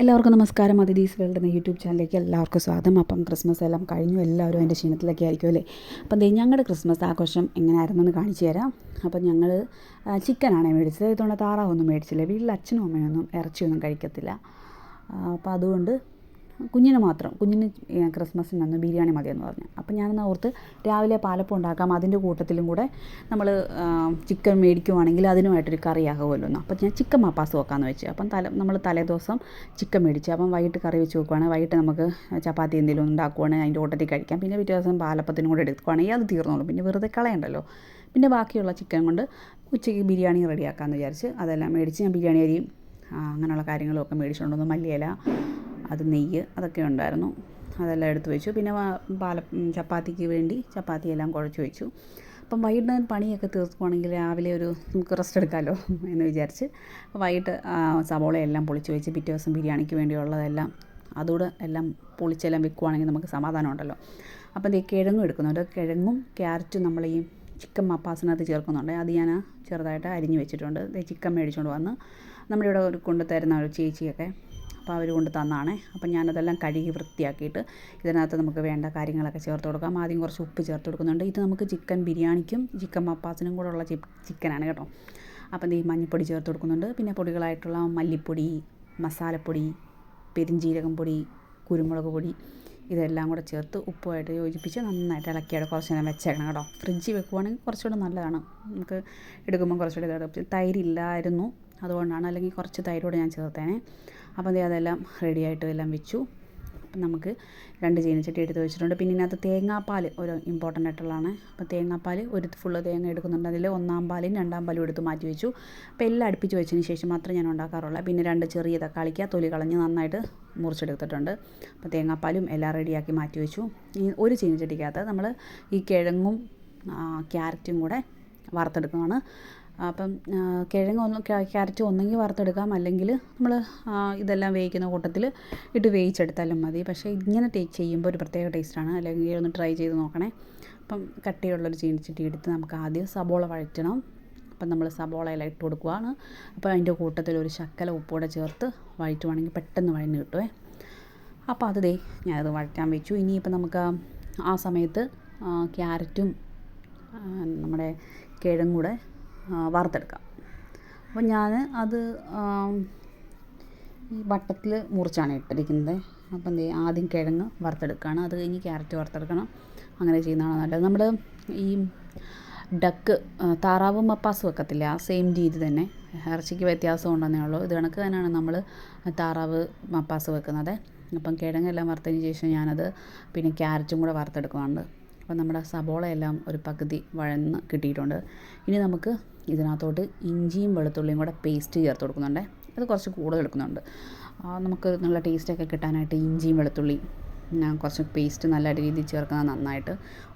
എല്ലാവർക്കും നമസ്കാരം. അതിഥീസ് വേൾഡ് എന്ന യൂട്യൂബ് ചാനലിലേക്ക് എല്ലാവർക്കും സ്വാഗതം. അപ്പം ക്രിസ്മസ് എല്ലാം കഴിഞ്ഞു, എല്ലാവരും അതിൻ്റെ ക്ഷീണത്തിലൊക്കെ ആയിരിക്കും അല്ലേ. അപ്പം ഞങ്ങളുടെ ക്രിസ്മസ് ആഘോഷം എങ്ങനെയായിരുന്നെന്ന് കാണിച്ചു തരാം. അപ്പം ഞങ്ങൾ ചിക്കനാണ് മേടിച്ചത്. ഇതുകൊണ്ട് താറാവൊന്നും മേടിച്ചില്ല. വീട്ടിൽ അച്ഛനും അമ്മയൊന്നും ഇറച്ചിയൊന്നും കഴിക്കത്തില്ല. അപ്പോൾ അതുകൊണ്ട് കുഞ്ഞിന് ക്രിസ്മസിന് അന്ന് ബിരിയാണി മതിയെന്ന് പറഞ്ഞു. അപ്പം ഞാനെന്നാൽ ഓർത്ത് രാവിലെ പാലപ്പം ഉണ്ടാക്കാം, അതിൻ്റെ കൂട്ടത്തിലും കൂടെ നമ്മൾ ചിക്കൻ മേടിക്കുവാണെങ്കിൽ അതിനുമായിട്ടൊരു കറിയാകുമല്ലോ എന്ന്. അപ്പം ഞാൻ ചിക്കൻ മപ്പാസ് വെക്കാമെന്ന് വെച്ച്. അപ്പം നമ്മൾ തലേദിവസം ചിക്കൻ മേടിച്ച് അപ്പം വൈകിട്ട് കറി വെച്ച് വെക്കുവാണെങ്കിൽ വൈകിട്ട് നമുക്ക് ചപ്പാത്തി എന്തെങ്കിലും ഉണ്ടാക്കുവാണെങ്കിൽ അതിൻ്റെ കൂട്ടത്തിൽ കഴിക്കാം. പിന്നെ പിറ്റേ ദിവസം പാലപ്പത്തിനും കൂടെ എടുക്കുവാണെങ്കിൽ അത് തീർന്നോളും, പിന്നെ വെറുതെ കളയണ്ടല്ലോ. പിന്നെ ബാക്കിയുള്ള ചിക്കൻ കൊണ്ട് ഉച്ചയ്ക്ക് ബിരിയാണി റെഡിയാക്കാമെന്ന് വിചാരിച്ച് അതെല്ലാം മേടിച്ച് ഞാൻ ബിരിയാണി അരിയും അങ്ങനെയുള്ള കാര്യങ്ങളൊക്കെ മേടിച്ചുകൊണ്ടുവന്നു. മല്ലിയില, അത് നെയ്യ്, അതൊക്കെ ഉണ്ടായിരുന്നു. അതെല്ലാം എടുത്ത് വെച്ചു. പിന്നെ ചപ്പാത്തിക്ക് വേണ്ടി ചപ്പാത്തിയെല്ലാം കുഴച്ച് വെച്ചു. അപ്പം വൈകിട്ട് പണിയൊക്കെ തീർക്കുവാണെങ്കിൽ രാവിലെ നമുക്ക് റെസ്റ്റ് എടുക്കാമല്ലോ എന്ന് വിചാരിച്ച് വൈകിട്ട് സവോളയെല്ലാം പൊളിച്ച് വെച്ച് പിറ്റേ ദിവസം ബിരിയാണിക്ക് വേണ്ടിയുള്ളതെല്ലാം അതുകൂടെ എല്ലാം പൊളിച്ചെല്ലാം വെക്കുവാണെങ്കിൽ നമുക്ക് സമാധാനം ഉണ്ടല്ലോ. അപ്പം കിഴങ്ങും എടുക്കുന്നുണ്ട്. കിഴങ്ങും ക്യാരറ്റും നമ്മൾ ഈ ചിക്കൻ മപ്പാസിനകത്ത് ചേർക്കുന്നുണ്ട്. അത് ഞാൻ ചെറുതായിട്ട് അരിഞ്ഞ് വെച്ചിട്ടുണ്ട്. ചിക്കൻ മേടിച്ചുകൊണ്ട് വന്ന് നമ്മുടെ ഇവിടെ കൊണ്ട് തരുന്ന ഒരു ചേച്ചിയൊക്കെ, അപ്പോൾ അവർ കൊണ്ട് തന്നാണ്. അപ്പം ഞാനതെല്ലാം കഴുകി വൃത്തിയാക്കിയിട്ട് ഇതിനകത്ത് നമുക്ക് വേണ്ട കാര്യങ്ങളൊക്കെ ചേർത്ത് കൊടുക്കാം. ആദ്യം കുറച്ച് ഉപ്പ് ചേർത്ത് കൊടുക്കുന്നുണ്ട്. ഇത് നമുക്ക് ചിക്കൻ ബിരിയാണിക്കും ചിക്കൻ മപ്പാസിനും കൂടെ ഉള്ള ചിക്കനാണ് കേട്ടോ. അപ്പം ഈ മഞ്ഞൾപ്പൊടി ചേർത്ത് കൊടുക്കുന്നുണ്ട്. പിന്നെ പൊടികളായിട്ടുള്ള മല്ലിപ്പൊടി, മസാലപ്പൊടി, പെരുംജീരകം പൊടി, കുരുമുളക് പൊടി, ഇതെല്ലാം കൂടെ ചേർത്ത് ഉപ്പുമായിട്ട് യോജിപ്പിച്ച് നന്നായിട്ട് ഇളക്കിയിട്ട് കുറച്ച് നേരം വെച്ചേക്കണം കേട്ടോ. ഫ്രിഡ്ജിൽ വെക്കുവാണെങ്കിൽ കുറച്ചുകൂടെ നല്ലതാണ്. നമുക്ക് എടുക്കുമ്പോൾ കുറച്ചുകൂടെ തൈരില്ലായിരുന്നു, അതുകൊണ്ടാണ്. അല്ലെങ്കിൽ കുറച്ച് തൈരോട് ഞാൻ ചേർത്തേനെ. അപ്പം അതെല്ലാം റെഡിയായിട്ട് എല്ലാം വെച്ചു. അപ്പം നമുക്ക് 2 ചീനച്ചട്ടി എടുത്ത് വെച്ചിട്ടുണ്ട്. പിന്നെ ഇതിനകത്ത് തേങ്ങാപ്പാൽ ഒരു ഇമ്പോർട്ടൻ്റ് ആയിട്ടുള്ളതാണ്. അപ്പോൾ തേങ്ങാപ്പാൽ ഒരു ഫുള്ള് തേങ്ങ എടുക്കുന്നുണ്ട്. അതിൽ 1-ാം പാലും 2-ാം പാലും എടുത്ത് മാറ്റി വെച്ചു. അപ്പോൾ എല്ലാം അടുപ്പിച്ച് വെച്ചതിന് ശേഷം മാത്രമേ ഞാൻ ഉണ്ടാക്കാറുള്ളൂ. പിന്നെ 2 ചെറിയ തക്കാളിക്ക് തൊലി കളഞ്ഞ് നന്നായിട്ട് മുറിച്ചെടുത്തിട്ടുണ്ട്. അപ്പോൾ തേങ്ങാപ്പാലും എല്ലാം റെഡിയാക്കി മാറ്റി വെച്ചു. ഈ ഒരു ചീനച്ചട്ടിക്കകത്ത് നമ്മൾ ഈ കിഴങ്ങും ക്യാരറ്റും കൂടെ വറുത്തെടുക്കുകയാണ്. അപ്പം ക്യാരറ്റ് ഒന്നെങ്കിൽ വറുത്തെടുക്കാം, അല്ലെങ്കിൽ നമ്മൾ ഇതെല്ലാം വേവിക്കുന്ന കൂട്ടത്തിൽ ഇട്ട് വേവിച്ചെടുത്താലും മതി. പക്ഷേ ഇങ്ങനെ ചെയ്യുമ്പോൾ ഒരു പ്രത്യേക ടേസ്റ്റാണ്. അല്ലെങ്കിൽ ഒന്ന് ട്രൈ ചെയ്ത് നോക്കണേ. അപ്പം കട്ടിയുള്ളൊരു ചീനച്ചട്ടി എടുത്ത് നമുക്ക് ആദ്യം സബോള വഴറ്റണം. അപ്പം നമ്മൾ സബോളയെല്ലാം ഇട്ട് കൊടുക്കുകയാണ്. അപ്പോൾ അതിൻ്റെ കൂട്ടത്തിൽ ഒരു ശക്കല ഉപ്പോടെ ചേർത്ത് വഴറ്റുവാണെങ്കിൽ പെട്ടെന്ന് വഴന്ന് കിട്ടുമേ. അപ്പോൾ ഞാനത് വഴറ്റാൻ വെച്ചു. ഇനിയിപ്പോൾ നമുക്ക് ആ സമയത്ത് ക്യാരറ്റും നമ്മുടെ കിഴങ്ങും കൂടെ വറുത്തെടുക്കാം. അപ്പോൾ ഞാൻ അത് ഈ വട്ടത്തിൽ മുറിച്ചാണ് ഇട്ടിരിക്കുന്നത്. അപ്പം ആദ്യം കിഴങ്ങ് വറുത്തെടുക്കുകയാണ്, അത് കഴിഞ്ഞ് ക്യാരറ്റ് വറുത്തെടുക്കണം. അങ്ങനെ ചെയ്യുന്നതാണ് നല്ലത്. നമ്മൾ ഈ താറാവ് മപ്പാസ് വെക്കത്തില്ല, ആ സെയിം രീതി തന്നെ. ഇറച്ചിക്ക് വ്യത്യാസം ഉണ്ടെന്നേ ഉള്ളൂ. ഇത് കണക്ക് തന്നെയാണ് നമ്മൾ താറാവ് മപ്പാസ് വെക്കുന്നത്. അപ്പം കിഴങ്ങെല്ലാം വറുത്തതിന് ശേഷം ഞാനത് പിന്നെ ക്യാരറ്റും കൂടെ വറുത്തെടുക്കുന്നുണ്ട്. അപ്പം നമ്മുടെ സബോളയെല്ലാം ഒരു പകുതി വഴന്ന് കിട്ടിയിട്ടുണ്ട്. ഇനി നമുക്ക് ഇതിനകത്തോട്ട് ഇഞ്ചിയും വെളുത്തുള്ളിയും കൂടെ പേസ്റ്റ് ചേർത്ത് കൊടുക്കുന്നുണ്ട്. അത് കുറച്ച് കൂടുതൽ എടുക്കുന്നുണ്ട്. നമുക്ക് നല്ല ടേസ്റ്റൊക്കെ കിട്ടാനായിട്ട് ഇഞ്ചിയും വെളുത്തുള്ളിയും ഞാൻ കുറച്ച് പേസ്റ്റ് നല്ല രീതിയിൽ ചേർക്കുന്നത് നന്നായിട്ട്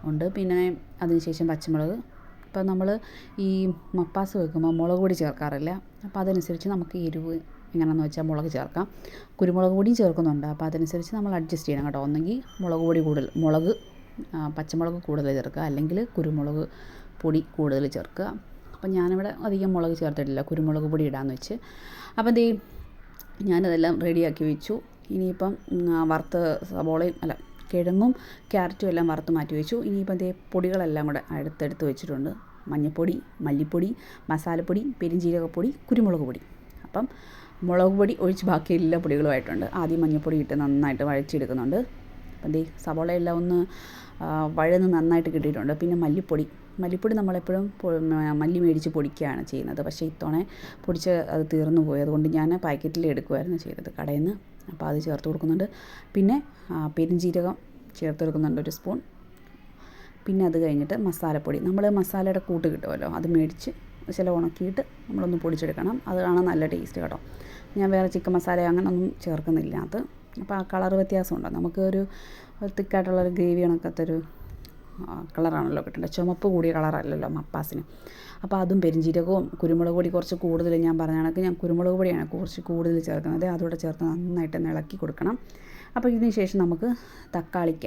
ഉണ്ട്. പിന്നെ അതിനുശേഷം പച്ചമുളക്. ഇപ്പം നമ്മൾ ഈ മപ്പാസ് വെക്കുമ്പോൾ മുളക് പൊടി ചേർക്കാറില്ല. അപ്പോൾ അതനുസരിച്ച് നമുക്ക് എരിവ് എങ്ങനെയാണെന്ന് വെച്ചാൽ മുളക് ചേർക്കാം. കുരുമുളക് പൊടിയും ചേർക്കുന്നുണ്ട്. അപ്പോൾ അതനുസരിച്ച് നമ്മൾ അഡ്ജസ്റ്റ് ചെയ്യണം കേട്ടോ. ഒന്നെങ്കിൽ മുളക് പൊടി കൂടുതൽ, പച്ചമുളക് കൂടുതൽ ചേർക്കുക, അല്ലെങ്കിൽ കുരുമുളക് പൊടി കൂടുതൽ ചേർക്കുക. അപ്പം ഞാനിവിടെ അധികം മുളക് ചേർത്തിട്ടില്ല, കുരുമുളക് പൊടി ഇടാമെന്ന് വെച്ച്. അപ്പം ഞാനതെല്ലാം റെഡിയാക്കി വെച്ചു. ഇനിയിപ്പം കിഴങ്ങും ക്യാരറ്റും എല്ലാം വറുത്ത് മാറ്റി വെച്ചു. ഇനിയിപ്പം പൊടികളെല്ലാം കൂടെ എടുത്ത് വെച്ചിട്ടുണ്ട്. മഞ്ഞൾപ്പൊടി, മല്ലിപ്പൊടി, മസാലപ്പൊടി, പെരുംജീരകപ്പൊടി, കുരുമുളക് പൊടി. അപ്പം മുളക് പൊടി ഒഴിച്ച് ബാക്കി എല്ലാ പൊടികളുമായിട്ടുണ്ട്. ആദ്യം മഞ്ഞൾപ്പൊടി ഇട്ട് നന്നായിട്ട് വഴച്ചെടുക്കുന്നുണ്ട്. അപ്പം സവോളയെല്ലാം ഒന്ന് വഴന്ന് നന്നായിട്ട് കിട്ടിയിട്ടുണ്ട്. പിന്നെ മല്ലിപ്പൊടി നമ്മളെപ്പോഴും മല്ലി മേടിച്ച് പൊടിക്കുകയാണ് ചെയ്യുന്നത്. പക്ഷേ ഇത്തവണ പൊടിച്ച് അത് തീർന്നു പോയി. അതുകൊണ്ട് ഞാൻ പാക്കറ്റിൽ എടുക്കുമായിരുന്നു ചെയ്തത് കടയിൽ നിന്ന്. അപ്പോൾ അത് ചേർത്ത് കൊടുക്കുന്നുണ്ട്. പിന്നെ പെരുംജീരകം ചേർത്ത് കൊടുക്കുന്നുണ്ട് 1 സ്പൂൺ. പിന്നെ അത് കഴിഞ്ഞിട്ട് മസാലപ്പൊടി, നമ്മൾ മസാലയുടെ കൂട്ട് കിട്ടുമല്ലോ, അത് മേടിച്ച് ഉണക്കിയിട്ട് നമ്മളൊന്ന് പൊടിച്ചെടുക്കണം. അതാണ് നല്ല ടേസ്റ്റ് കേട്ടോ. ഞാൻ വേറെ ചിക്കൻ മസാല അങ്ങനെയൊന്നും ചേർക്കുന്നില്ല അത്. അപ്പോൾ ആ കളർ വ്യത്യാസമുണ്ടോ, നമുക്ക് ഒരു തിക്കായിട്ടുള്ളൊരു ഗ്രേവി കണക്കത്തൊരു കളറാണല്ലോ കിട്ടേണ്ടത്. ചുമപ്പ് കൂടിയ കളറല്ലല്ലോ മപ്പാസിന്. അപ്പോൾ അതും പെരുംജീരകവും കുരുമുളക് പൊടി കുറച്ച് കൂടുതൽ, ഞാൻ പറഞ്ഞ കണക്ക് ഞാൻ കുരുമുളക് പൊടിയാണ് കുറച്ച് കൂടുതൽ ചേർക്കുന്നത്. അതോടെ ചേർത്ത് നന്നായിട്ട് ഇളക്കി കൊടുക്കണം. അപ്പോൾ ഇതിന് ശേഷം നമുക്ക് തക്കാളിക്ക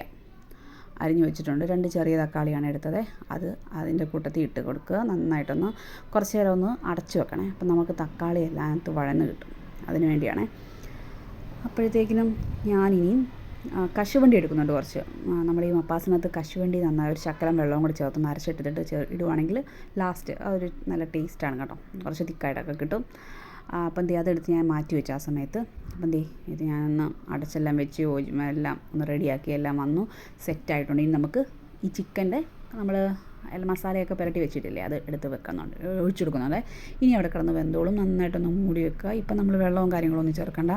അരിഞ്ഞു വെച്ചിട്ടുണ്ട്. 2 ചെറിയ തക്കാളിയാണ് എടുത്തത്. അതിൻ്റെ കൂട്ടത്തിൽ ഇട്ട് കൊടുക്കുക. നന്നായിട്ടൊന്ന് കുറച്ച് നേരം ഒന്ന് അടച്ചു വെക്കണേ. അപ്പം നമുക്ക് തക്കാളി എല്ലാം വഴന്ന് കിട്ടും. അതിന് വേണ്ടിയാണ്. അപ്പോഴത്തേക്കിനും ഞാനിനി കശുവണ്ടി എടുക്കുന്നുണ്ട് കുറച്ച്. നമ്മുടെ ഈ മപ്പാസിനകത്ത് കശുവണ്ടി നന്നായി ഒരു ശകലം വെള്ളവും കൂടി ചേർത്ത് അരച്ചിട്ടിട്ട് ഇടുവാണെങ്കിൽ ലാസ്റ്റ് അതൊരു നല്ല ടേസ്റ്റാണ് കേട്ടോ. കുറച്ച് തിക്കായിട്ടൊക്കെ കിട്ടും. അപ്പം അതെടുത്ത് ഞാൻ മാറ്റി വെച്ചു ആ സമയത്ത്. അപ്പം ഇത് ഞാനൊന്ന് അടച്ചെല്ലാം വെച്ച് എല്ലാം ഒന്ന് റെഡിയാക്കി എല്ലാം വന്നു സെറ്റായിട്ടുണ്ട്. ഇനി നമുക്ക് ഈ ചിക്കൻ്റെ നമ്മൾ മസാലയൊക്കെ പുരട്ടി വെച്ചിട്ടില്ലേ അത് എടുത്ത് വെക്കുന്നുണ്ട്, ഒഴിച്ചെടുക്കുന്നുണ്ട്. ഇനി അവിടെ കിടന്ന് വെന്തോളും. നന്നായിട്ടൊന്ന് മൂടി വെക്കുക. ഇപ്പം നമ്മൾ വെള്ളവും കാര്യങ്ങളൊന്നും ചേർക്കണ്ട.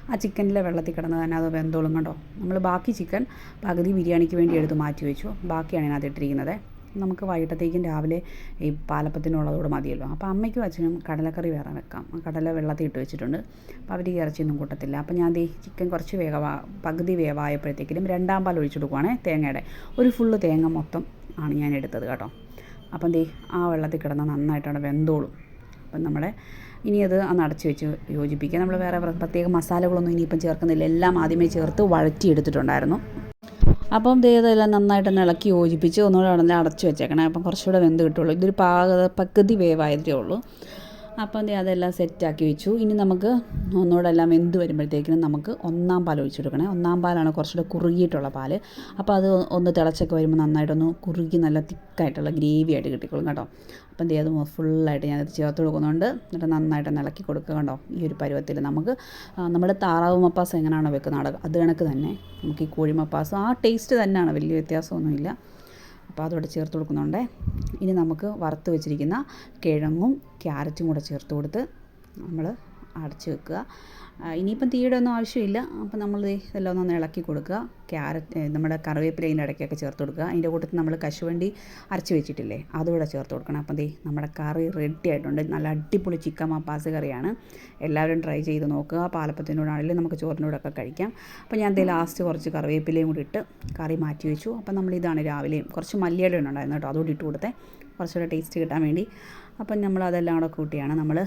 ആ ചിക്കനിലെ വെള്ളത്തിൽ കിടന്ന് തന്നെ അത് വെന്തോളും കണ്ടോ. നമ്മൾ ബാക്കി ചിക്കൻ പകുതി ബിരിയാണിക്ക് വേണ്ടി എടുത്ത് മാറ്റി വെച്ചു. ബാക്കിയാണ് ഇതിനകത്ത് ഇട്ടിരിക്കുന്നത്. നമുക്ക് വൈകിട്ടത്തേക്കും രാവിലെ ഈ പാലപ്പത്തിനുള്ളതോട് മതിയല്ലോ. അപ്പോൾ അമ്മയ്ക്കും അച്ഛനും കടലക്കറി വേറെ വെക്കാം. കടല വെള്ളത്തിൽ ഇട്ട് വെച്ചിട്ടുണ്ട്. അപ്പോൾ അവർ ഇറച്ചിയൊന്നും കൂട്ടത്തില്ല. അപ്പോൾ ഞാൻ ചിക്കൻ കുറച്ച് പകുതി വേവായപ്പോഴത്തേക്കിലും രണ്ടാം പാൽ ഒഴിച്ചു കൊടുക്കുവാണേ. തേങ്ങയുടെ ഒരു ഫുള്ള് തേങ്ങ മൊത്തം ആണ് ഞാൻ എടുത്തത് കേട്ടോ. അപ്പം ആ വെള്ളത്തിൽ കിടന്ന് നന്നായിട്ടാണ് വെന്തോളും. അപ്പം നമ്മുടെ ഇനി അത് അടച്ച് വെച്ച് യോജിപ്പിക്കുക. നമ്മൾ വേറെ പ്രത്യേക മസാലകളൊന്നും ഇനിയിപ്പം ചേർക്കുന്നില്ല. എല്ലാം ആദ്യമേ ചേർത്ത് വഴറ്റിയെടുത്തിട്ടുണ്ടായിരുന്നു. അപ്പം ഇതെല്ലാം നന്നായിട്ടൊന്ന് ഇളക്കി യോജിപ്പിച്ച് ഒന്നുകൂടെ ഉടനെ അടച്ച് വെച്ചേക്കണം. അപ്പം കുറച്ചുകൂടെ വെന്ത് കിട്ടുള്ളൂ. ഇതൊരു പകുതി വേവായതേ ഉള്ളൂ. അപ്പം അതെല്ലാം സെറ്റാക്കി വെച്ചു. ഇനി നമുക്ക് ഒന്നുകൂടെ എല്ലാം വെന്ത് വരുമ്പോഴത്തേക്കിനും നമുക്ക് ഒന്നാം പാൽ ഒഴിച്ചെടുക്കണേ. ഒന്നാം പാലാണ് കുറച്ചുകൂടെ കുറുകിയിട്ടുള്ള പാൽ. അപ്പോൾ അത് ഒന്ന് തിളച്ചൊക്കെ വരുമ്പോൾ നന്നായിട്ടൊന്ന് കുറുകി നല്ല തിക്കായിട്ടുള്ള ഗ്രേവി ആയിട്ട് കിട്ടിക്കോളും കേട്ടോ. അപ്പം അത് ഫുള്ളായിട്ട് ഞാനത് ചേർത്ത് കൊടുക്കുന്നുണ്ട്. എന്നിട്ട് നന്നായിട്ടൊന്ന് ഇളക്കി കൊടുക്കുക കണ്ടോ. ഈ ഒരു പരുവത്തിൽ നമുക്ക് നമ്മുടെ താറാവ് മപ്പാസ് എങ്ങനെയാണോ വെക്കുന്നത് അത് കണക്ക് തന്നെ നമുക്ക് ഈ കോഴി മപ്പാസ് ആ ടേസ്റ്റ് തന്നെയാണ്, വലിയ വ്യത്യാസമൊന്നുമില്ല. അപ്പോൾ അതോടെ ചേർത്ത് കൊടുക്കുന്നുണ്ട്. ഇനി നമുക്ക് വറുത്ത് വെച്ചിരിക്കുന്ന കിഴങ്ങും ക്യാരറ്റും കൂടെ ചേർത്ത് കൊടുത്ത് നമ്മൾ അടച്ച് വെക്കുക. ഇനിയിപ്പം തീയുടെ ഒന്നും ആവശ്യമില്ല. അപ്പം നമ്മൾ ഇതെല്ലാം ഒന്ന് ഇളക്കി കൊടുക്കുക. നമ്മുടെ കറിവേപ്പില അതിൻ്റെ ഇടയ്ക്കൊക്കെ ചേർത്ത് കൊടുക്കുക. അതിൻ്റെ കൂട്ടത്തിൽ നമ്മൾ കശുവണ്ടി അരച്ച് വെച്ചിട്ടില്ലേ അതുകൂടെ ചേർത്ത് കൊടുക്കണം. അപ്പം നമ്മുടെ കറി റെഡി ആയിട്ടുണ്ട്. നല്ല അടിപൊളി ചിക്കൻ മപ്പാസ് കറിയാണ്. എല്ലാവരും ട്രൈ ചെയ്ത് നോക്കുക. പാലപ്പത്തിനോടാണെങ്കിലും നമുക്ക് ചോറിനോടൊക്കെ കഴിക്കാം. അപ്പോൾ ഞാൻ ലാസ്റ്റ് കുറച്ച് കറിവേപ്പിലയും കൂടി ഇട്ട് കറി മാറ്റി വെച്ചു. അപ്പം നമ്മളിതാണ് രാവിലെയും കുറച്ച് മല്ലിയില ഉണ്ടായിരുന്നു കേട്ടോ, അതുകൂടി ഇട്ട് കൊടുത്തേ കുറച്ചുകൂടെ ടേസ്റ്റ് കിട്ടാൻ വേണ്ടി. അപ്പം നമ്മൾ അതെല്ലാം കൂടെ കൂട്ടിയാണ് നമ്മൾ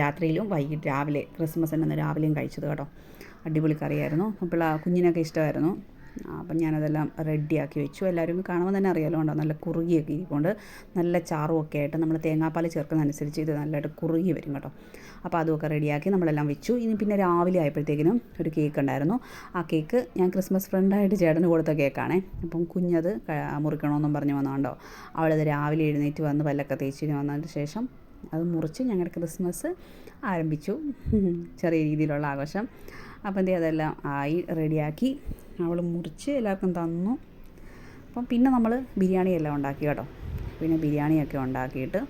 രാത്രിയിലും രാവിലെ ക്രിസ്മസിൻ്റെ രാവിലെയും കഴിച്ചത് കേട്ടോ. അടിപൊളി കറിയായിരുന്നു. അപ്പോൾ കുഞ്ഞിനൊക്കെ ഇഷ്ടമായിരുന്നു. അപ്പം ഞാനതെല്ലാം റെഡിയാക്കി വെച്ചു. എല്ലാവരും കാണുമ്പോൾ തന്നെ അറിയാമല്ലോ കേട്ടോ, നല്ല കുറുകിയൊക്കെ ഇരിക്കൊണ്ട് നല്ല ചാറുമൊക്കെ ആയിട്ട് നമ്മൾ തേങ്ങാപ്പാൽ ചേർക്കുന്നതനുസരിച്ച് ഇത് നല്ലതായിട്ട് കുറുകി വരും കേട്ടോ. അപ്പോൾ അതുമൊക്കെ റെഡിയാക്കി നമ്മളെല്ലാം വെച്ചു. ഇനി പിന്നെ രാവിലെ ആയപ്പോഴത്തേക്കിനും ഒരു കേക്ക് ഉണ്ടായിരുന്നു. ആ കേക്ക് ഞാൻ ക്രിസ്മസ് ഫ്രണ്ടായിട്ട് ചേട്ടന് കൊടുത്ത കേക്കാണേ. അപ്പം കുഞ്ഞത് മുറിക്കണമെന്നും പറഞ്ഞു വന്നതുകൊണ്ടോ അവളത് രാവിലെ എഴുന്നേറ്റ് വന്ന് പല്ലൊക്കെ തേച്ചിന് വന്നതിന് ശേഷം അത് മുറിച്ച് ഞങ്ങളുടെ ക്രിസ്മസ് ആരംഭിച്ചു. ചെറിയ രീതിയിലുള്ള ആഘോഷം. അപ്പം അതെല്ലാം ആയി റെഡിയാക്കി അവൾ മുറിച്ച് എല്ലാവർക്കും തന്നു. അപ്പം പിന്നെ നമ്മൾ ബിരിയാണിയെല്ലാം ഉണ്ടാക്കി കേട്ടോ. പിന്നെ ബിരിയാണിയൊക്കെ ഉണ്ടാക്കിയിട്ട്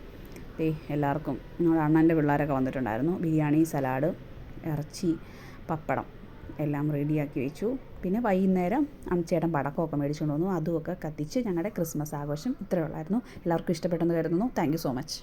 എല്ലാവർക്കും നമ്മുടെ അണ്ണൻ്റെ പിള്ളേരൊക്കെ വന്നിട്ടുണ്ടായിരുന്നു. ബിരിയാണി, സലാഡ്, ഇറച്ചി, പപ്പടം എല്ലാം റെഡിയാക്കി വെച്ചു. പിന്നെ വൈകുന്നേരം ചേട്ടൻ പടക്കമൊക്കെ മേടിച്ചുകൊണ്ട് വന്നു. അതുമൊക്കെ കത്തിച്ച് ഞങ്ങളുടെ ക്രിസ്മസ് ആഘോഷം ഇത്രയേ ഉള്ളായിരുന്നു. എല്ലാവർക്കും ഇഷ്ടപ്പെട്ടെന്ന് കരുതുന്നു. Thank you so much.